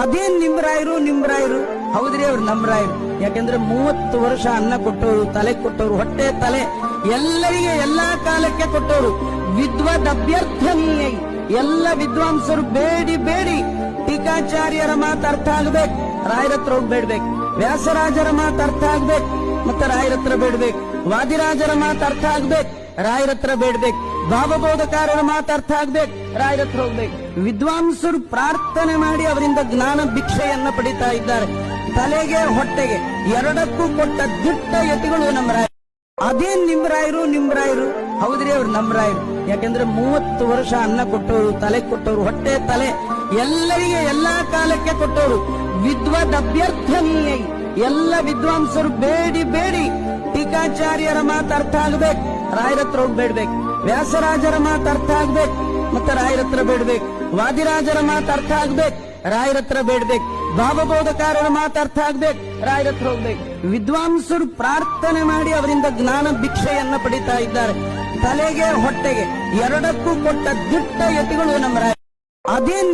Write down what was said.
ಅದೇನ್ ನಿಮ್ರಾಯರು ಹೌದ್ರಿ, ಅವ್ರು ನಮ್ರಾಯರು. ಯಾಕಂದ್ರೆ 30 ವರ್ಷ ಅನ್ನ ಕೊಟ್ಟವರು, ತಲೆ ಕೊಟ್ಟವರು, ಹೊಟ್ಟೆ ತಲೆ ಎಲ್ಲರಿಗೆ ಎಲ್ಲಾ ಕಾಲಕ್ಕೆ ಕೊಟ್ಟವರು. ವಿದ್ವದ್ ಅಭ್ಯರ್ಥನೀಯ, ಎಲ್ಲ ವಿದ್ವಾಂಸರು ಬೇಡಿ ಬೇಡಿ ಟೀಕಾಚಾರ್ಯರ ಮಾತು ಅರ್ಥ ಆಗ್ಬೇಕು, ರಾಯರತ್ರ ಹೋಗಿ ಬೇಡ್ಬೇಕು. ವ್ಯಾಸರಾಜರ ಮಾತು ಅರ್ಥ ಆಗ್ಬೇಕು, ಮತ್ತೆ ರಾಯರತ್ರ ಬೇಡ್ಬೇಕು. ವಾದಿರಾಜರ ಮಾತು ಅರ್ಥ ಆಗ್ಬೇಕು, ರಾಯರತ್ರ ಬೇಡ್ಬೇಕು. ಭಾವಬೋಧಕಾರರ ಮಾತು ಅರ್ಥ ಆಗ್ಬೇಕು, ರಾಯರತ್ರ ಹೋಗ್ಬೇಕು. ವಿದ್ವಾಂಸರು ಪ್ರಾರ್ಥನೆ ಮಾಡಿ ಅವರಿಂದ ಜ್ಞಾನ ಭಿಕ್ಷೆಯನ್ನ ಪಡಿತಾ ಇದ್ದಾರೆ. ತಲೆಗೆ ಹೊಟ್ಟೆಗೆ ಎರಡಕ್ಕೂ ಕೊಟ್ಟ ದಿಟ್ಟ ಯತಿಗಳು ನಮ್ಮ ರಾಯರು. ಅದೇನ್ ನಿಮ್ರಾಯರು ಹೌದ್ರಿ, ಅವ್ರು ನಮ್ರಾಯರು. ಯಾಕಂದ್ರೆ 30 ವರ್ಷ ಅನ್ನ ಕೊಟ್ಟವರು, ತಲೆ ಕೊಟ್ಟವರು, ಹೊಟ್ಟೆ ತಲೆ ಎಲ್ಲರಿಗೆ ಎಲ್ಲಾ ಕಾಲಕ್ಕೆ ಕೊಟ್ಟವರು. ವಿದ್ವದ್ ಅಭ್ಯರ್ಥನೀಯ, ಎಲ್ಲ ವಿದ್ವಾಂಸರು ಬೇಡಿ ಬೇಡಿ ಟೀಕಾಚಾರ್ಯರ ಮಾತು ಅರ್ಥ ಆಗ್ಬೇಕು, ರಾಯರತ್ರ ಹೋಗಿ ಬೇಡ್ಬೇಕು. ವ್ಯಾಸರಾಜರ ಮಾತು ಅರ್ಥ ಆಗ್ಬೇಕು, ಮತ್ತೆ ರಾಯರತ್ರ ಬೇಡ್ಬೇಕು. ವಾದಿರಾಜರ ಮಾತು ಅರ್ಥ ಆಗ್ಬೇಕು, ರಾಯರತ್ರ ಬೇಡ್ಬೇಕು. ಭಾವಬೋಧಕಾರರ ಮಾತು ಅರ್ಥ ಆಗ್ಬೇಕು, ರಾಯರತ್ರ ಹೋಗ್ಬೇಕು. ವಿದ್ವಾಂಸರು ಪ್ರಾರ್ಥನೆ ಮಾಡಿ ಅವರಿಂದ ಜ್ಞಾನ ಭಿಕ್ಷೆಯನ್ನ ಪಡಿತಾ ಇದ್ದಾರೆ. ತಲೆಗೆ ಹೊಟ್ಟೆಗೆ ಎರಡಕ್ಕೂ ಕೊಟ್ಟ ದಿಟ್ಟ ಯತಿಗಳು ನಮ್ಮ ರಾಯರು. ಅದೇನ್